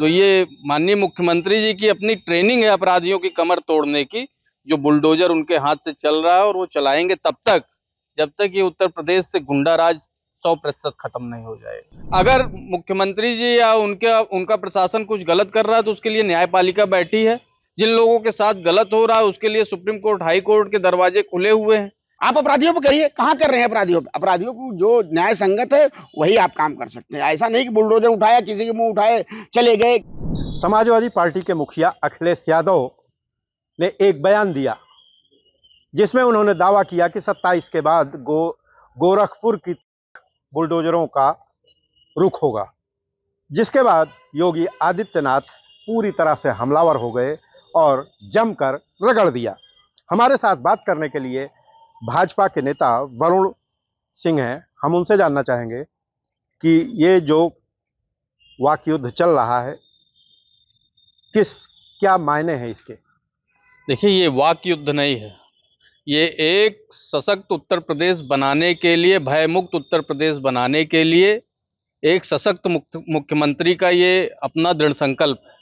तो ये माननीय मुख्यमंत्री जी की अपनी ट्रेनिंग है अपराधियों की कमर तोड़ने की, जो बुलडोजर उनके हाथ से चल रहा है, और वो चलाएंगे तब तक जब तक ये उत्तर प्रदेश से गुंडा राज 100% खत्म नहीं हो जाए। अगर मुख्यमंत्री जी या उनका उनका प्रशासन कुछ गलत कर रहा है तो उसके लिए न्यायपालिका बैठी है। जिन लोगों के साथ गलत हो रहा है उसके लिए सुप्रीम कोर्ट, हाई कोर्ट के दरवाजे खुले हुए हैं। आप अपराधियों पे करिए, कहाँ कर रहे हैं अपराधियों पे? अपराधियों को जो न्याय संगत है वही आप काम कर सकते हैं। ऐसा नहीं कि बुलडोजर उठाया, किसी के मुंह उठाए चले गए। समाजवादी पार्टी के मुखिया अखिलेश यादव ने एक बयान दिया जिसमें उन्होंने दावा किया कि 27 के बाद गोरखपुर की बुलडोजरों का रुख होगा, जिसके बाद योगी आदित्यनाथ पूरी तरह से हमलावर हो गए और जमकर रगड़ दिया। हमारे साथ बात करने के लिए भाजपा के नेता वरुण सिंह हैं। हम उनसे जानना चाहेंगे कि ये जो वाक युद्ध चल रहा है क्या मायने हैं इसके। देखिए, ये वाक युद्ध नहीं है, ये एक सशक्त उत्तर प्रदेश बनाने के लिए, भयमुक्त उत्तर प्रदेश बनाने के लिए एक सशक्त मुख्यमंत्री का ये अपना दृढ़ संकल्प है।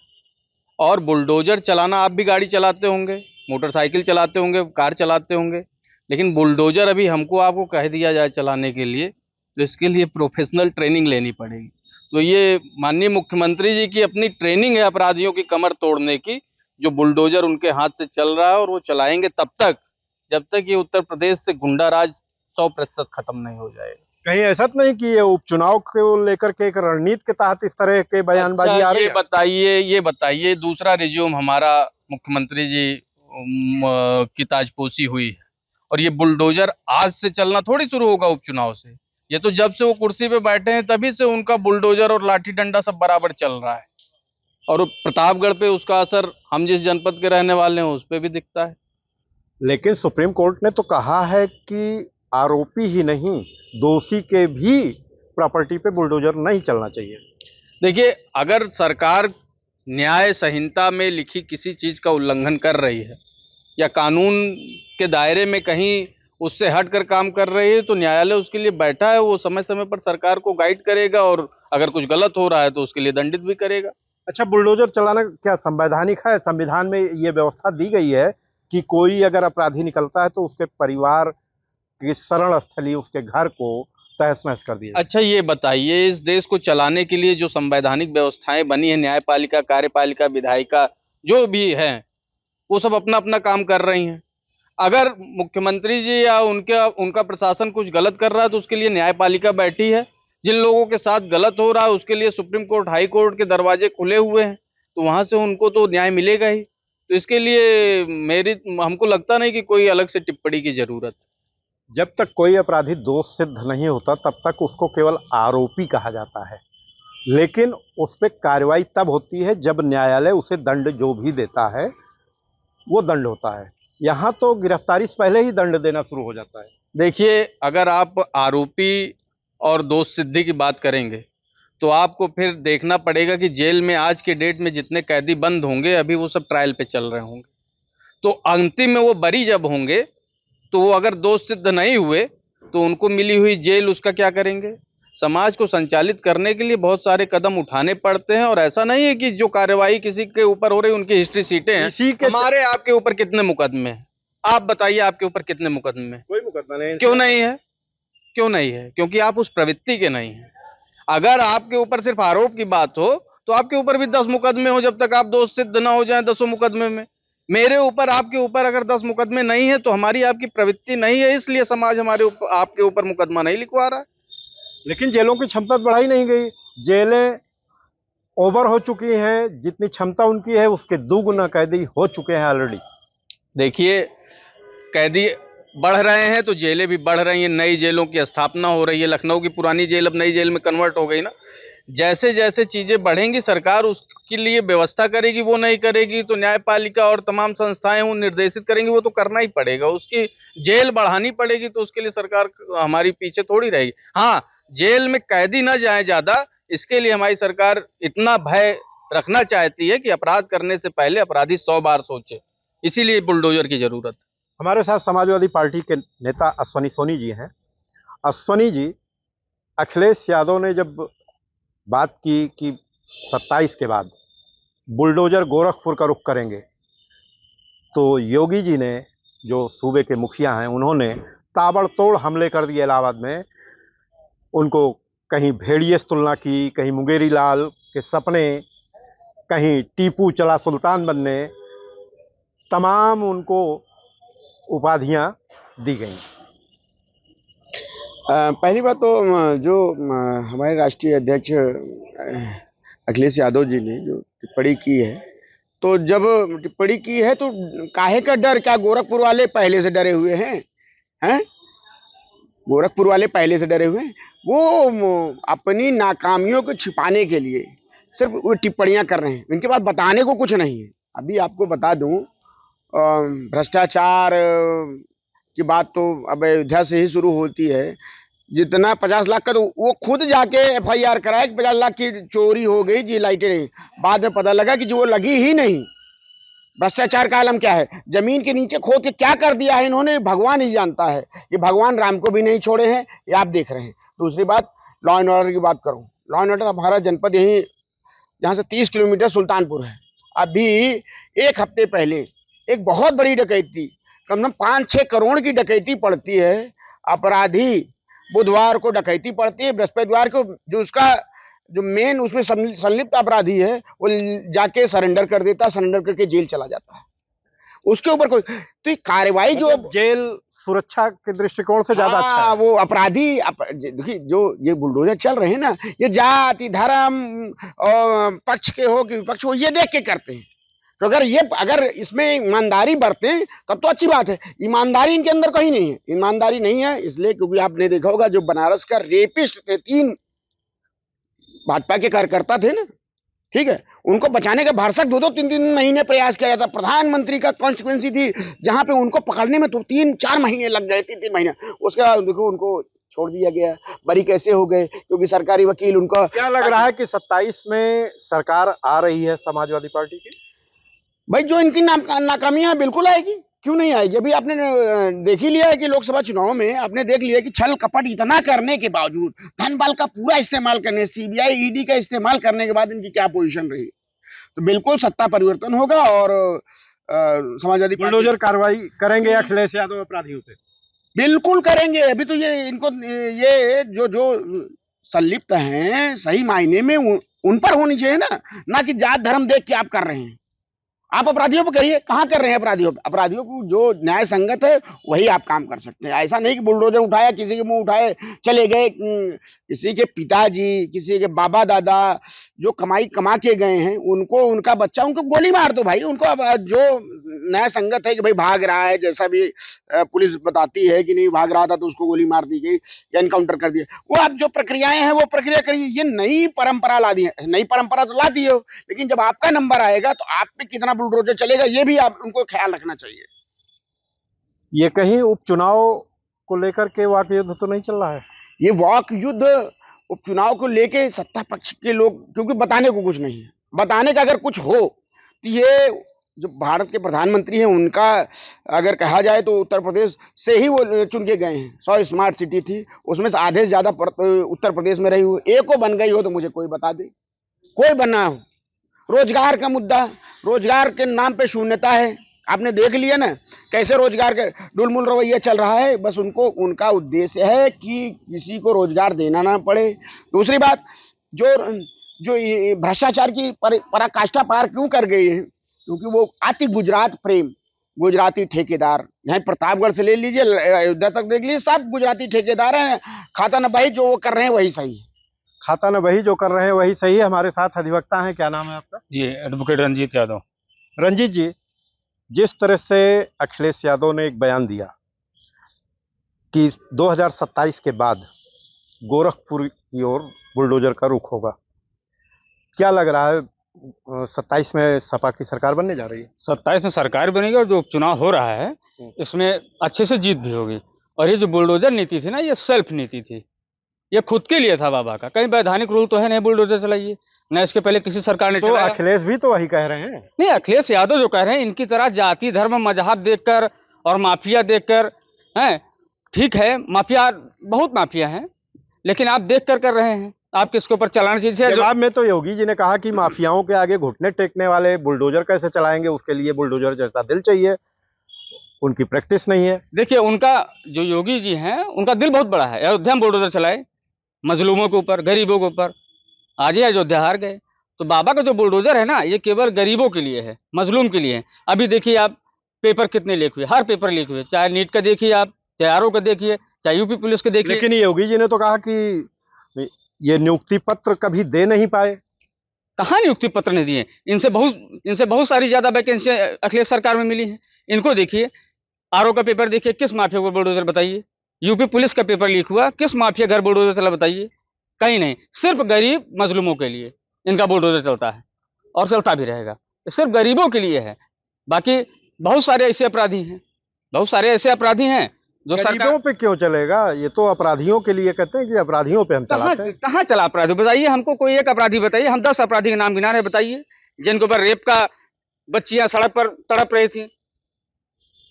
और बुलडोजर चलाना, आप भी गाड़ी चलाते होंगे, मोटरसाइकिल चलाते होंगे, कार चलाते होंगे, लेकिन बुलडोजर अभी हमको आपको कह दिया जाए चलाने के लिए तो इसके लिए प्रोफेशनल ट्रेनिंग लेनी पड़ेगी। तो ये माननीय मुख्यमंत्री जी की अपनी ट्रेनिंग है अपराधियों की कमर तोड़ने की, जो बुलडोजर उनके हाथ से चल रहा है, और वो चलाएंगे तब तक जब तक ये उत्तर प्रदेश से गुंडा राज 100% खत्म नहीं हो जाएगा। कहीं ऐसा तो नहीं कि ये उपचुनाव को लेकर के एक रणनीति के तहत इस तरह के बयानबाजी आ रही है? ये बताइए दूसरा रिज्यूम हमारा मुख्यमंत्री जी की ताजपोशी हुई है, और ये बुलडोजर आज से चलना थोड़ी शुरू होगा उपचुनाव से। ये तो जब से वो कुर्सी पे बैठे हैं तभी से उनका बुलडोजर और लाठी डंडा सब बराबर चल रहा है, और प्रतापगढ़ पे उसका असर हम जिस जनपद के रहने वाले हैं उस पे भी दिखता है। लेकिन सुप्रीम कोर्ट ने तो कहा है कि आरोपी ही नहीं, दोषी के भी प्रॉपर्टी पे बुलडोजर नहीं चलना चाहिए। देखिए, अगर सरकार न्याय संहिता में लिखी किसी चीज का उल्लंघन कर रही है या कानून के दायरे में कहीं उससे हट कर काम कर रही है तो न्यायालय उसके लिए बैठा है, वो समय समय पर सरकार को गाइड करेगा, और अगर कुछ गलत हो रहा है तो उसके लिए दंडित भी करेगा। अच्छा, बुलडोजर चलाना क्या संवैधानिक है? संविधान में ये व्यवस्था दी गई है कि कोई अगर अपराधी निकलता है तो उसके परिवार की शरण स्थली, उसके घर को तहस नहस कर दिया। अच्छा, ये बताइए, इस देश को चलाने के लिए जो संवैधानिक व्यवस्थाएं बनी है, न्यायपालिका, कार्यपालिका, विधायिका जो भी है, वो सब अपना अपना काम कर रही हैं। अगर मुख्यमंत्री जी या उनका प्रशासन कुछ गलत कर रहा है तो उसके लिए न्यायपालिका बैठी है। जिन लोगों के साथ गलत हो रहा है उसके लिए सुप्रीम कोर्ट, हाई कोर्ट के दरवाजे खुले हुए हैं, तो वहां से उनको तो न्याय मिलेगा ही। तो इसके लिए हमको लगता नहीं कि कोई अलग से टिप्पणी की जरूरत। जब तक कोई अपराधी दोष सिद्ध नहीं होता तब तक उसको केवल आरोपी कहा जाता है, लेकिन उस पर कार्रवाई तब होती है जब न्यायालय उसे दंड जो भी देता है वो दंड होता है। यहाँ तो गिरफ्तारी से पहले ही दंड देना शुरू हो जाता है। देखिए, अगर आप आरोपी और दोष सिद्धि की बात करेंगे तो आपको फिर देखना पड़ेगा कि जेल में आज के डेट में जितने कैदी बंद होंगे अभी वो सब ट्रायल पे चल रहे होंगे, तो अंतिम में वो बरी जब होंगे तो वो अगर दोष सिद्ध नहीं हुए तो उनको मिली हुई जेल उसका क्या करेंगे। समाज को संचालित करने के लिए बहुत सारे कदम उठाने पड़ते हैं, और ऐसा नहीं है कि जो कार्यवाही किसी के ऊपर हो रही उनकी हिस्ट्री सीटें हैं। हमारे आपके ऊपर कितने मुकदमे हैं? आप बताइए, आपके ऊपर कितने मुकदमे हैं? कोई मुकदमा नहीं। क्यों नहीं है? क्यों नहीं है? क्योंकि आप उस प्रवृत्ति के नहीं हैं। अगर आपके ऊपर सिर्फ आरोप की बात हो तो आपके ऊपर भी 10 मुकदमे हो, जब तक आप दोष सिद्ध ना हो जाए 10 मुकदमे में। मेरे ऊपर, आपके ऊपर अगर 10 मुकदमे नहीं है तो हमारी आपकी प्रवृत्ति नहीं है, इसलिए समाज हमारे ऊपर, आपके ऊपर मुकदमा नहीं लिखवा रहा है। लेकिन जेलों की क्षमता बढ़ाई नहीं गई, जेलें ओवर हो चुकी हैं, जितनी क्षमता उनकी है उसके दोगुना कैदी हो चुके हैं ऑलरेडी। देखिए, कैदी बढ़ रहे हैं तो जेलें भी बढ़ रही हैं, नई जेलों की स्थापना हो रही है। लखनऊ की पुरानी जेल अब नई जेल में कन्वर्ट हो गई ना। जैसे जैसे चीजें बढ़ेंगी सरकार उसके लिए व्यवस्था करेगी, वो नहीं करेगी तो न्यायपालिका और तमाम संस्थाएं वो निर्देशित करेंगी, वो तो करना ही पड़ेगा। उसकी जेल बढ़ानी पड़ेगी तो उसके लिए सरकार हमारी पीछे थोड़ी रहेगी। हाँ, जेल में कैदी ना जाए ज्यादा, इसके लिए हमारी सरकार इतना भय रखना चाहती है कि अपराध करने से पहले अपराधी 100 बार सोचे, इसीलिए बुलडोजर की जरूरत है। हमारे साथ समाजवादी पार्टी के नेता अश्वनी सोनी जी हैं। अश्वनी जी, अखिलेश यादव ने जब बात की कि 27 के बाद बुलडोजर गोरखपुर का रुख करेंगे। तो योगी जी ने, जो सूबे के मुखिया हैं, उन्होंने ताबड़तोड़ हमले कर दिए इलाहाबाद में। उनको कहीं भेड़िए से तुलना की, कहीं मुंगेरी लाल के सपने, कहीं टीपू चला सुल्तान बनने, तमाम उनको उपाधियां दी गई। पहली बात तो जो हमारे राष्ट्रीय अध्यक्ष अखिलेश यादव जी ने जो टिप्पणी की है, तो जब टिप्पणी की है तो काहे का डर? क्या गोरखपुर वाले पहले से डरे हुए हैं? हैं? गोरखपुर वाले पहले से डरे हुए हैं। वो अपनी नाकामियों को छिपाने के लिए सिर्फ वो टिप्पणियां कर रहे हैं। इनके पास बताने को कुछ नहीं है। अभी आपको बता दूं, भ्रष्टाचार की बात तो अब अयोध्या से ही शुरू होती है। जितना 50 लाख का, तो वो खुद जाके FIR कराए 50 लाख की चोरी हो गई जी, लाइटें नहीं। बाद में पता लगा कि जो वो लगी ही नहीं। भ्रष्टाचार का आलम क्या है? जमीन के नीचे खोद के क्या कर दिया है इन्होंने, भगवान ही जानता है। ये भगवान राम को भी नहीं छोड़े हैं, ये आप देख रहे हैं। दूसरी बात, लॉ एंड ऑर्डर की बात करूं, लॉ एंड ऑर्डर हमारा जनपद यही, यहाँ से 30 किलोमीटर सुल्तानपुर है। अभी एक हफ्ते पहले एक बहुत बड़ी डकैती, कम से कम 5-6 करोड़ की डकैती पड़ती है। अपराधी बुधवार को डकैती पड़ती है, बृहस्पतिवार को जो उसका जो मेन उसमें संलिप्त अपराधी है वो जाके सरेंडर कर देता है, सरेंडर करके जेल चला जाता है। उसके ऊपर कोई तो कार्रवाई जो जेल सुरक्षा के दृष्टिकोण से ज्यादा अच्छा है। वो अपराधी देखिए, जो ये बुलडोजर चल रहे हैं ना, ये जाति धर्म और पक्ष के हो कि विपक्ष हो, ये देख के करते हैं। तो अगर इसमें ईमानदारी बरतें तब तो अच्छी बात है। ईमानदारी इनके अंदर कहीं नहीं है। ईमानदारी नहीं है इसलिए क्योंकि आपने देखा होगा, जो बनारस का रेपिस्ट थे, 3 भाजपा के कार्यकर्ता थे ना, ठीक है, उनको बचाने का भरसक 2-2, 3-3 महीने प्रयास किया जाता। प्रधानमंत्री का कॉन्स्टिट्यूएंसी थी जहां पे उनको पकड़ने में तो 3-4 महीने लग गए, 3-3 महीने। उसका देखो उनको छोड़ दिया गया। बरी कैसे हो गए? क्योंकि सरकारी वकील उनका। क्या लग रहा है कि 27 में सरकार आ रही है समाजवादी पार्टी की? भाई, जो इनकी नाकामियां बिल्कुल आएगी, क्यों नहीं आएगी? अभी आपने देख ही लिया है कि लोकसभा चुनाव में आपने देख लिया कि छल कपट इतना करने के बावजूद, धन बल का पूरा इस्तेमाल करने, CBI ED का इस्तेमाल करने के बाद इनकी क्या पोजीशन रही। तो बिल्कुल सत्ता परिवर्तन होगा और समाजवादी बुलडोजर कार्रवाई करेंगे अखिलेश यादव अपराधियों पे? बिल्कुल करेंगे। अभी तो ये इनको ये जो संलिप्त हैं, सही मायने में उन पर होनी चाहिए ना कि जात धर्म देख के आप कर रहे हैं। आप अपराधियों पर करिए। कहाँ कर रहे हैं अपराधियों पर? अपराधियों को जो न्याय संगत है वही आप काम कर सकते हैं। ऐसा नहीं कि बुलडोजर उठाया, किसी के मुंह उठाए चले गए। किसी के पिताजी, किसी के बाबा दादा जो कमाई कमा के गए हैं, उनको, उनका बच्चा, उनको गोली मार दो भाई। उनको अब जो न्याय संगत है कि भाई भाग रहा है, जैसा भी पुलिस बताती है कि नहीं भाग रहा था तो उसको गोली मार दी गई या एनकाउंटर कर दिया, वो अब जो प्रक्रियाएं हैं वो प्रक्रिया करिए। ये नई परंपरा ला दी है। नई परंपरा तो ला दी हो, लेकिन जब आपका नंबर आएगा तो आप पे कितना बुलडोजर चलेगा ये भी आप उनको ख्याल रखना चाहिए। ये कहीं उपचुनाव को लेकर के वाक युद्ध तो नहीं चल रहा है? ये वाक युद्ध उपचुनाव को लेके सत्ता पक्ष के लोग, क्योंकि बताने को कुछ नहीं है। बताने का अगर कुछ हो तो ये जो भारत के प्रधानमंत्री हैं उनका अगर कहा जाए तो उत्तर प्रदेश से ही वो चुन के गए हैं। 100 स्मार्ट सिटी थी, उसमें से आधे से ज्यादा उत्तर प्रदेश में रही हुई। एक को बन गई हो तो मुझे कोई बता दे, कोई बना हो। रोजगार का मुद्दा, रोजगार के नाम पे शून्यता है। आपने देख लिया ना कैसे रोजगार के डुलमुल रवैया चल रहा है। बस उनका उद्देश्य है कि किसी को रोजगार देना ना पड़े। दूसरी बात, जो भ्रष्टाचार की पराकाष्ठा पार क्यों कर गई है? क्योंकि वो अति गुजरात प्रेम, गुजराती ठेकेदार, यहाँ प्रतापगढ़ से ले लीजिए, अयोध्या तक देख लीजिए, सब गुजराती ठेकेदार हैं। खाता न बही, जो वो कर रहे हैं वही सही है। खाता न वही जो कर रहे हैं वही सही है। हमारे साथ अधिवक्ता हैं, क्या नाम है आपका? जी, एडवोकेट रंजीत यादव। रंजीत जी, जिस तरह से अखिलेश यादव ने एक बयान दिया कि 2027 के बाद गोरखपुर की ओर बुलडोजर का रुख होगा, क्या लग रहा है 27 में सपा की सरकार बनने जा रही है? 27 में सरकार बनेगी और जो उपचुनाव हो रहा है इसमें अच्छे से जीत भी होगी। और ये जो बुलडोजर नीति थी ना, ये सेल्फ नीति थी, ये खुद के लिए था बाबा का। कहीं वैधानिक रूल तो है नहीं बुलडोजर चलाइए ना, इसके पहले किसी सरकार ने चलाया। अखिलेश भी तो वही कह रहे हैं। नहीं, अखिलेश यादव जो कह रहे हैं इनकी तरह जाति धर्म मजहब देखकर और माफिया देखकर हैं, ठीक है, माफिया बहुत माफिया हैं, लेकिन आप देख कर रहे हैं। आप किसके ऊपर चलाना चाहिए। जवाब में तो योगी जी ने कहा कि माफियाओं के आगे घुटने टेकने वाले बुलडोजर कैसे चलाएंगे, उसके लिए बुलडोजर जैसा दिल चाहिए, उनकी प्रैक्टिस नहीं है। देखिए, उनका जो योगी जी हैं, उनका दिल बहुत बड़ा है। अयोध्या में बुलडोजर चलाए, मजलूमों के ऊपर, गरीबों के ऊपर। आज ही अयोध्या हार गए। तो बाबा का जो बुलडोजर है ना, ये केवल गरीबों के लिए है, मजलूम के लिए है। अभी देखिए आप, पेपर कितने लीक हुए, हर पेपर लीक हुए, चाहे नीट का देखिए आप, चाहे आरओ का देखिए, चाहे यूपी पुलिस के देखिए। लेकिन योगी जी ने तो कहा कि ये नियुक्ति पत्र कभी दे नहीं पाए। कहाँ नियुक्ति पत्र नहीं दिए? इनसे बहुत सारी ज्यादा वैकेंसी अखिलेश सरकार में मिली है। इनको देखिए, आरओ का पेपर देखिए, किस माफिया को बुलडोजर बताइए। यूपी पुलिस का पेपर लीक हुआ, किस माफिया घर बुलडोजर चला बताइए? कहीं नहीं। सिर्फ गरीब मजलूमों के लिए इनका बुलडोजर चलता है, और चलता भी रहेगा। ये सिर्फ गरीबों के लिए है। बाकी बहुत सारे ऐसे अपराधी हैं, बहुत सारे ऐसे अपराधी हैं जो गरीबों पे क्यों चलेगा? ये तो अपराधियों के लिए कहते हैं कि अपराधियों पे हम चलाते हैं। कहाँ चला अपराधी? बताइए हमको, कोई एक अपराधी बताइए। हम 10 अपराधी के नाम गिना रहे, बताइए, जिनके ऊपर रेप का बच्चियां सड़क पर तड़प रही थी,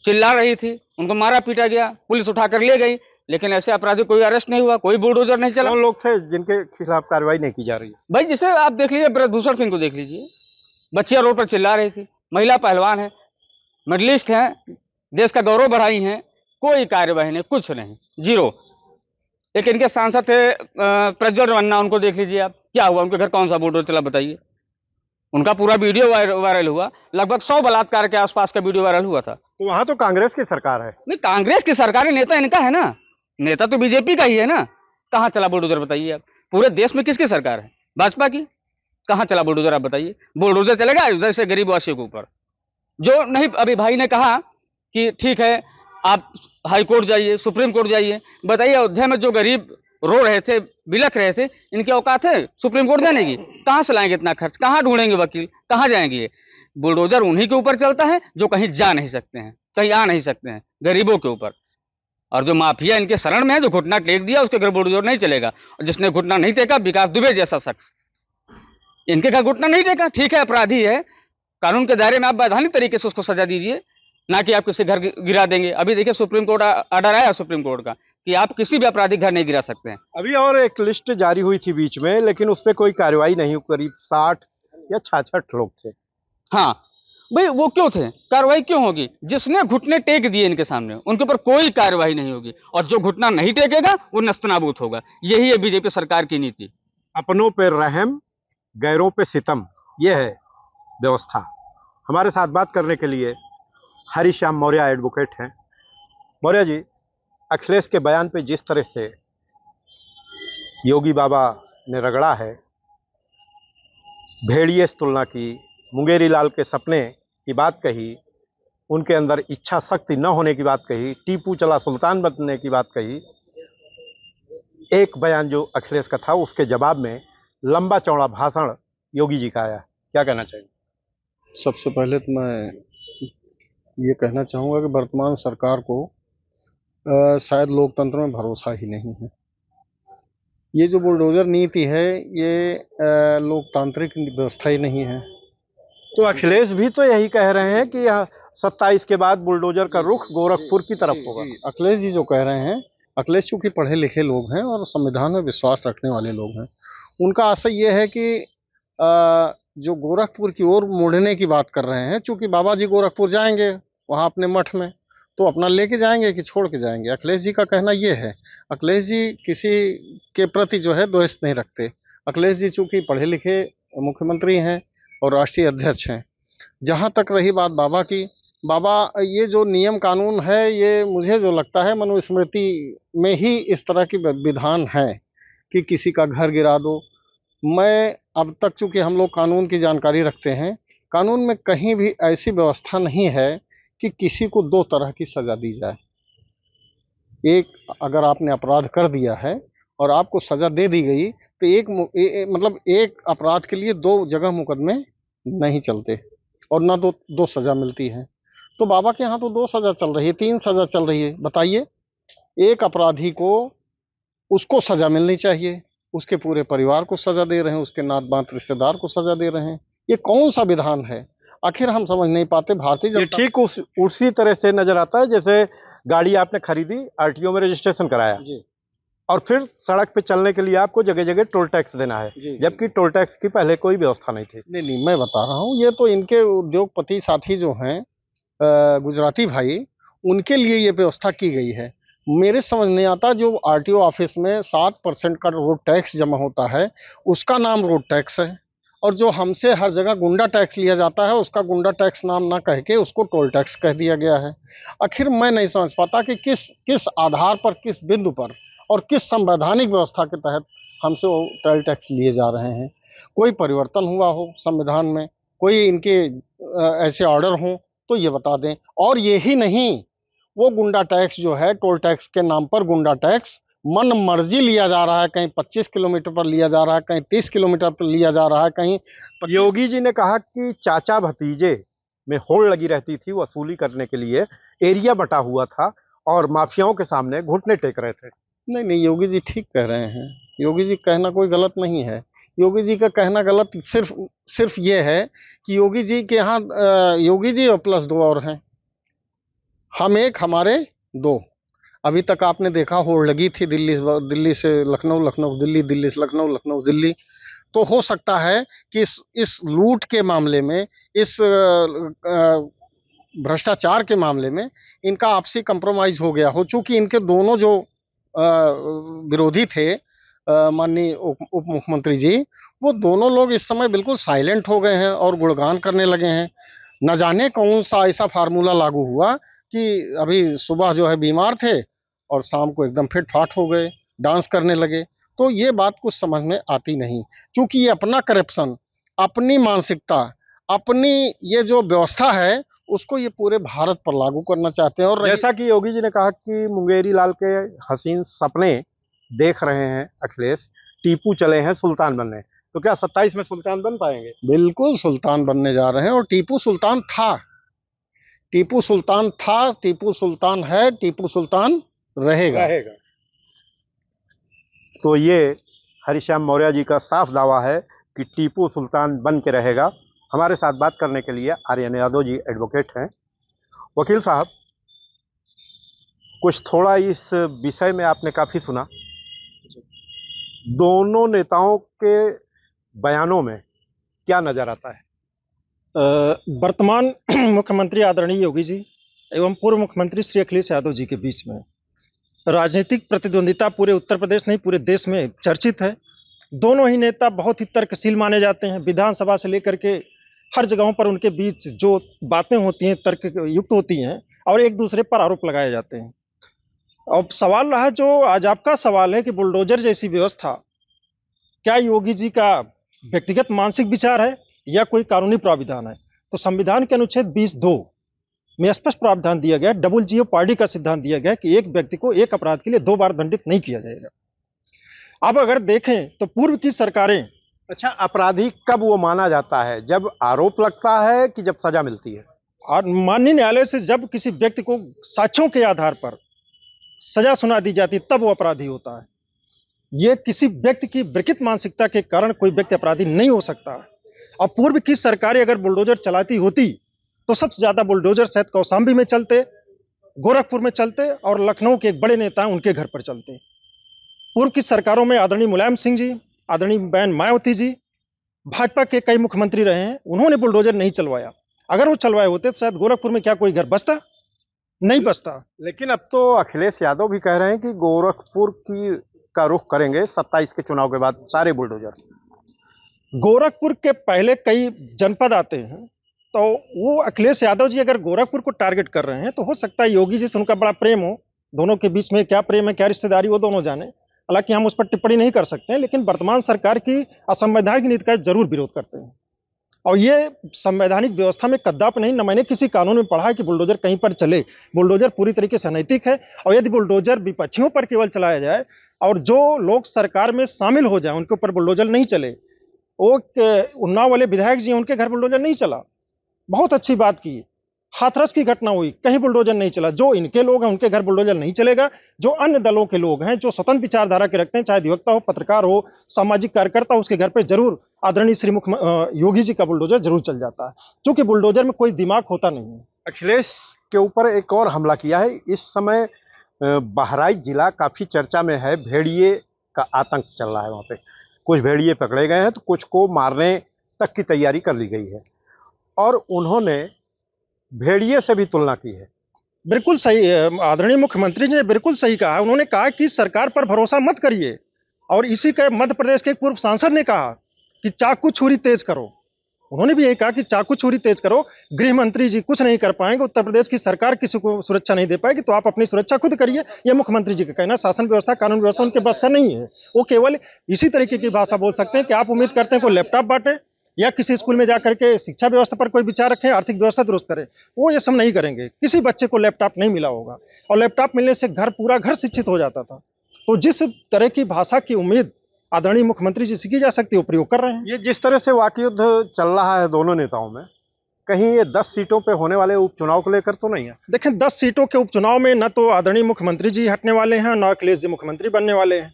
चिल्ला रही थी, उनको मारा पीटा गया, पुलिस उठाकर ले गई, लेकिन ऐसे अपराधी कोई अरेस्ट नहीं हुआ, कोई बुलडोजर नहीं चला। कौन लोग थे जिनके खिलाफ कार्रवाई नहीं की जा रही है? भाई जैसे आप देख लीजिए, ब्रजभूषण सिंह को देख लीजिए, बच्चियां रोड पर चिल्ला रही थी, महिला पहलवान है, मेडलिस्ट हैं, देश का गौरव बढ़ाई हैं, कोई कार्यवाही नहीं, कुछ नहीं, जीरो। एक इनके सांसद थे प्रज्वल रन्ना, उनको देख लीजिए आप, क्या हुआ? उनके घर कौन सा बुलडोजर चला बताइए? उनका पूरा वीडियो वायरल हुआ, लगभग 100 बलात्कार के आसपास का वीडियो वायरल हुआ था। तो वहां तो कांग्रेस की सरकार है। नहीं, कांग्रेस की सरकार, नेता इनका है ना, नेता तो बीजेपी का ही है ना। कहाँ चला बुलडोजर बताइए आप? पूरे देश में किसकी सरकार है? भाजपा की। कहाँ चला बुलडोजर आप बताइए? बुलडोजर चलेगा अयोध्या से गरीब वासियों के ऊपर? जो नहीं, अभी भाई ने कहा कि ठीक है आप हाई कोर्ट जाइए, सुप्रीम कोर्ट जाइए, बताइए अयोध्या में जो गरीब रो रहे थे, बिलख रहे थे, इनकी औकात है सुप्रीम कोर्ट जाने की? कहाँ से लाएंगे इतना खर्च? कहाँ ढूंढेंगे वकील? कहाँ जाएंगे? ये बुलडोजर उन्हीं के ऊपर चलता है जो कहीं जा नहीं सकते हैं, कहीं आ नहीं सकते हैं, गरीबों के ऊपर। और जो माफिया इनके शरण में है, जो घुटना टेक दिया, उसके घर बुलडोजर नहीं चलेगा। और जिसने घुटना नहीं टेका, विकास दुबे जैसा शख्स, इनके घर घुटना नहीं टेका, ठीक है अपराधी है, कानून के दायरे में आप वैधानिक तरीके से उसको सजा दीजिए, ना कि आप किसी घर गिरा देंगे। अभी देखिए सुप्रीम कोर्ट ऑर्डर आया सुप्रीम कोर्ट का कि आप किसी भी आपराधिक घर नहीं गिरा सकते हैं। अभी और एक लिस्ट जारी हुई थी बीच में, लेकिन उस पर कोई कार्रवाई नहीं हुई। करीब 60 या 66 लोग थे। हाँ भाई, वो क्यों थे? कार्रवाई क्यों होगी? जिसने घुटने टेक दिए इनके सामने, उनके ऊपर कोई कार्रवाई नहीं होगी, और जो घुटना नहीं टेकेगा वो नस्तनाबूत होगा। यही है बीजेपी सरकार की नीति। अपनों पे रहम, गैरों पे सितम, ये है व्यवस्था। हमारे साथ बात करने के लिए हरिश्याम मौर्य एडवोकेट हैं। मौर्य जी, अखिलेश के बयान पे जिस तरह से योगी बाबा ने रगड़ा है, भेड़िए से तुलना की, मुंगेरी लाल के सपने की बात कही, उनके अंदर इच्छा शक्ति न होने की बात कही, टीपू चला सुल्तान बनने की बात कही, एक बयान जो अखिलेश का था उसके जवाब में लंबा चौड़ा भाषण योगी जी का आया। क्या कहना चाहिए? सबसे पहले तो मैं ये कहना चाहूँगा कि वर्तमान सरकार को शायद लोकतंत्र में भरोसा ही नहीं है। ये जो बुलडोजर नीति है, ये लोकतांत्रिक व्यवस्था ही नहीं है। तो अखिलेश भी तो यही कह रहे हैं कि 27 के बाद बुलडोजर का रुख गोरखपुर की तरफ होगा। अखिलेश जी जो कह रहे हैं, अखिलेश चूंकि पढ़े लिखे लोग हैं और संविधान में विश्वास रखने वाले लोग हैं, उनका आशय ये है कि जो गोरखपुर की ओर मुड़ने की बात कर रहे हैं, चूंकि बाबा जी गोरखपुर जाएंगे वहाँ अपने मठ में, तो अपना लेके जाएंगे कि छोड़ के जाएंगे। अखिलेश जी का कहना ये है। अखिलेश जी किसी के प्रति जो है द्वेष नहीं रखते। अखिलेश जी चूंकि पढ़े लिखे मुख्यमंत्री हैं और राष्ट्रीय अध्यक्ष हैं। जहाँ तक रही बात बाबा की, बाबा ये जो नियम कानून है, ये मुझे जो लगता है मनुस्मृति में ही इस तरह की विधान है कि किसी का घर गिरा दो। मैं अब तक चूंकि हम लोग कानून की जानकारी रखते हैं, कानून में कहीं भी ऐसी व्यवस्था नहीं है कि किसी को दो तरह की सजा दी जाए। एक, अगर आपने अपराध कर दिया है और आपको सजा दे दी गई, तो मतलब एक अपराध के लिए दो जगह मुकदमे नहीं चलते और ना दो सजा मिलती है। तो बाबा के यहाँ तो 2 सजा चल रही है, 3 सजा चल रही है। बताइए, एक अपराधी को उसको सजा मिलनी चाहिए, उसके पूरे परिवार को सजा दे रहे हैं, उसके नात बात रिश्तेदार को सजा दे रहे हैं। ये कौन सा विधान है? आखिर हम समझ नहीं पाते। भारतीय जनता ठीक उसी तरह से नजर आता है जैसे गाड़ी आपने खरीदी, आरटीओ में रजिस्ट्रेशन कराया जी, और फिर सड़क पे चलने के लिए आपको जगह जगह टोल टैक्स देना है, जी। जबकि टोल टैक्स की पहले कोई व्यवस्था नहीं थी। नहीं, मैं बता रहा हूँ, ये तो इनके उद्योगपति साथी जो हैं, गुजराती भाई, उनके लिए ये व्यवस्था की गई है। मेरे समझ नहीं आता, जो आरटीओ ऑफिस में 7% का रोड टैक्स जमा होता है, उसका नाम रोड टैक्स है, और जो हमसे हर जगह गुंडा टैक्स लिया जाता है, उसका गुंडा टैक्स नाम ना कह के उसको टोल टैक्स कह दिया गया है। आखिर मैं नहीं समझ पाता कि किस आधार पर, किस बिंदु पर और किस संवैधानिक व्यवस्था के तहत हमसे वो टोल टैक्स लिए जा रहे हैं। कोई परिवर्तन हुआ हो संविधान में, कोई इनके ऐसे ऑर्डर हों तो ये बता दें। और ये ही नहीं, वो गुंडा टैक्स जो है, टोल टैक्स के नाम पर गुंडा टैक्स मन मर्जी लिया जा रहा है। कहीं 25 किलोमीटर पर लिया जा रहा है, कहीं 30 किलोमीटर पर लिया जा रहा है, कहीं योगी जी ने कहा कि चाचा भतीजे में होड़ लगी रहती थी, वसूली करने के लिए एरिया बटा हुआ था और माफियाओं के सामने घुटने टेक रहे थे। नहीं, योगी जी ठीक कह रहे हैं। योगी जी कहना कोई गलत नहीं है। योगी जी का कहना गलत सिर्फ ये है कि योगी जी के यहाँ योगी जी और प्लस 2 और हैं, हम एक, हमारे 2। अभी तक आपने देखा होड़ लगी थी दिल्ली से लखनऊ, लखनऊ दिल्ली, दिल्ली से लखनऊ, लखनऊ दिल्ली। तो हो सकता है कि इस लूट के मामले में, इस भ्रष्टाचार के मामले में इनका आपसी कंप्रोमाइज हो गया हो, चूंकि इनके दोनों जो विरोधी थे, माननीय उप मुख्यमंत्री जी, वो दोनों लोग इस समय बिल्कुल साइलेंट हो गए हैं और गुणगान करने लगे हैं। न जाने कौन सा ऐसा फार्मूला लागू हुआ कि अभी सुबह जो है बीमार थे और शाम को एकदम फिट फाट हो गए, डांस करने लगे। तो ये बात कुछ समझ में आती नहीं, क्योंकि ये अपना करप्शन, अपनी मानसिकता, अपनी ये जो व्यवस्था है, उसको ये पूरे भारत पर लागू करना चाहते हैं। और जैसा कि योगी जी ने कहा कि मुंगेरी लाल के हसीन सपने देख रहे हैं अखिलेश, टीपू चले हैं सुल्तान बनने, तो क्या 27 में सुल्तान बन पाएंगे? बिल्कुल सुल्तान बनने जा रहे हैं। और टीपू सुल्तान था, टीपू सुल्तान था, टीपू सुल्तान है, टीपू सुल्तान रहेगा। तो ये हरिश्याम मौर्य जी का साफ दावा है कि टीपू सुल्तान बन के रहेगा। हमारे साथ बात करने के लिए आर्यन यादव जी एडवोकेट हैं। वकील साहब, कुछ थोड़ा इस विषय में आपने काफी सुना, दोनों नेताओं के बयानों में क्या नजर आता है? वर्तमान मुख्यमंत्री आदरणीय योगी जी एवं पूर्व मुख्यमंत्री श्री अखिलेश यादव जी के बीच में राजनीतिक प्रतिद्वंदिता पूरे उत्तर प्रदेश नहीं पूरे देश में चर्चित है। दोनों ही नेता बहुत ही तर्कशील माने जाते हैं। विधानसभा से लेकर के हर जगहों पर उनके बीच जो बातें होती हैं तर्क युक्त होती हैं और एक दूसरे पर आरोप लगाए जाते हैं। अब सवाल रहा, जो आज आपका सवाल है कि बुलडोजर जैसी व्यवस्था क्या योगी जी का व्यक्तिगत मानसिक विचार है या कोई कानूनी प्राविधान है? तो संविधान के अनुच्छेद 20(2) में स्पष्ट प्रावधान दिया गया, डबल जीओ पार्टी का सिद्धांत दिया गया कि एक व्यक्ति को एक अपराध के लिए 2 बार दंडित नहीं किया जाएगा। अब अगर देखें तो पूर्व की सरकारें, अच्छा, अपराधी कब वो माना जाता है? जब आरोप लगता है कि जब सजा मिलती है? और माननीय न्यायालय से जब किसी व्यक्ति को साक्ष्यों के आधार पर सजा सुना दी जाती तब वो अपराधी होता है। ये किसी व्यक्ति की विकृत मानसिकता के कारण कोई व्यक्ति अपराधी नहीं हो सकता है। और पूर्व की सरकारें अगर बुलडोजर चलाती होती तो सबसे ज्यादा बुलडोजर शायद कौशाम्बी में चलते, गोरखपुर में चलते और लखनऊ के एक बड़े नेता उनके घर पर चलते। पूर्व की सरकारों में आदरणीय मुलायम सिंह जी, आदरणीय बहन मायावती जी, भाजपा के कई मुख्यमंत्री रहे हैं, उन्होंने बुलडोजर नहीं चलवाया। अगर वो चलवाए होते तो शायद गोरखपुर में क्या कोई घर बसता? नहीं बसता। लेकिन अब तो अखिलेश यादव भी कह रहे हैं कि गोरखपुर का रुख करेंगे 27 के चुनाव के बाद सारे बुलडोजर। गोरखपुर के पहले कई जनपद आते हैं, तो वो अखिलेश यादव जी अगर गोरखपुर को टारगेट कर रहे हैं तो हो सकता है योगी जी से उनका बड़ा प्रेम हो, दोनों के बीच में क्या प्रेम है, क्या रिश्तेदारी, वो दोनों जाने। हालांकि हम उस पर टिप्पणी नहीं कर सकते हैं, लेकिन वर्तमान सरकार की असंवैधानिक नीति का जरूर विरोध करते हैं। और ये संवैधानिक व्यवस्था में कदाप नहीं, न मैंने किसी कानून में पढ़ा है कि बुलडोजर कहीं पर चले। बुलडोजर पूरी तरीके से अनैतिक है, और यदि बुलडोजर विपक्षियों पर केवल चलाया जाए और जो लोग सरकार में शामिल हो जाए उनके ऊपर बुलडोजर नहीं चले। वो उन्नाव वाले विधायक जी, उनके घर बुलडोजर नहीं चला, बहुत अच्छी बात की। हाथरस की घटना हुई, कहीं बुलडोजर नहीं चला। जो इनके लोग हैं उनके घर बुलडोजर नहीं चलेगा। जो अन्य दलों के लोग हैं, जो स्वतंत्र विचारधारा के रखते हैं, चाहे अधिवक्ता हो, पत्रकार हो, सामाजिक कार्यकर्ता, उसके घर पे जरूर आदरणीय श्री योगी जी का बुलडोजर जरूर चल जाता है, क्योंकि बुलडोजर में कोई दिमाग होता नहीं है। अखिलेश के ऊपर एक और हमला किया है। इस समय बहराइच जिला काफ़ी चर्चा में है, भेड़िए का आतंक चल रहा है वहाँ पे। कुछ भेड़िए पकड़े गए हैं तो कुछ को मारने तक की तैयारी कर ली गई है और उन्होंने भेड़िए से भी तुलना की है। बिल्कुल सही है, आदरणीय मुख्यमंत्री जी ने बिल्कुल सही कहा। उन्होंने कहा कि सरकार पर भरोसा मत करिए और इसी के मध्य प्रदेश के एक पूर्व सांसद ने कहा कि चाकू छुरी तेज करो। उन्होंने भी यही कहा कि चाकू छुरी तेज करो। गृह मंत्री जी कुछ नहीं कर पाएंगे, उत्तर प्रदेश की सरकार किसी को सुरक्षा नहीं दे पाएगी, तो आप अपनी सुरक्षा खुद करिए। ये मुख्यमंत्री जी का कहना। शासन व्यवस्था, कानून व्यवस्था उनके बस का नहीं है। वो केवल इसी तरीके की भाषा बोल सकते हैं कि आप उम्मीद करते हैं कोई लैपटॉप बांटे या किसी स्कूल में जाकर के शिक्षा व्यवस्था पर कोई विचार रखें, आर्थिक व्यवस्था दुरुस्त करें। वो ये सब नहीं करेंगे। किसी बच्चे को लैपटॉप नहीं मिला होगा और लैपटॉप मिलने से पूरा घर शिक्षित हो जाता था। तो जिस तरह की भाषा की उम्मीद आदरणीय मुख्यमंत्री जी से की जा सकती है वो प्रयोग कर रहे हैं। ये जिस तरह से वाकई युद्ध चल रहा है दोनों नेताओं में, कहीं ये 10 सीटों पे होने वाले उपचुनाव को लेकर तो नहीं है? देखें, 10 सीटों के उपचुनाव में न तो आदरणीय मुख्यमंत्री जी हटने वाले हैं, न अखिलेश जी मुख्यमंत्री बनने वाले हैं।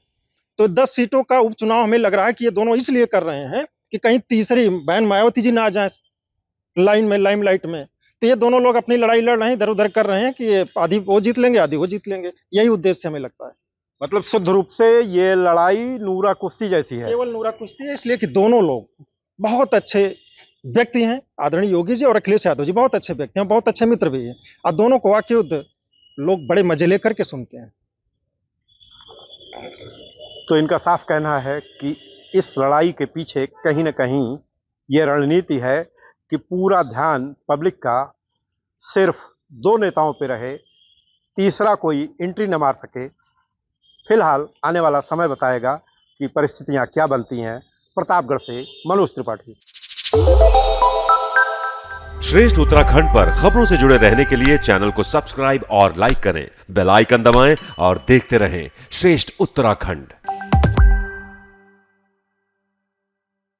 तो 10 सीटों का उपचुनाव हमें लग रहा है कि ये दोनों इसलिए कर रहे हैं कि कहीं तीसरी बहन मायावती जी ना आ जाए लाइमलाइट में। तो ये दोनों लोग अपनी लड़ाई लड़ रहे हैं, इधर उधर कर रहे हैं कि ये आधी वो जीत लेंगे, आधी वो जीत लेंगे। यही उद्देश्य हमें लगता है। मतलब शुद्ध रूप से ये लड़ाई नूरा कुश्ती जैसी है। केवल नूरा कुश्ती है, इसलिए कि दोनों लोग बहुत अच्छे व्यक्ति हैं। आदरणीय योगी जी और अखिलेश यादव जी बहुत अच्छे व्यक्ति हैं, बहुत अच्छे मित्र भी हैं और दोनों को वाकई युद्ध लोग बड़े मजे लेकर के सुनते हैं। तो इनका साफ कहना है कि इस लड़ाई के पीछे कहीं न कहीं ये रणनीति है कि पूरा ध्यान पब्लिक का सिर्फ 2 नेताओं पे रहे, तीसरा कोई एंट्री न मार सके। फिलहाल आने वाला समय बताएगा कि परिस्थितियां क्या बनती हैं। प्रतापगढ़ से मनोज त्रिपाठी। श्रेष्ठ उत्तराखंड पर खबरों से जुड़े रहने के लिए चैनल को सब्सक्राइब और लाइक करें, बेल आइकन दबाएं और देखते रहें श्रेष्ठ उत्तराखंड।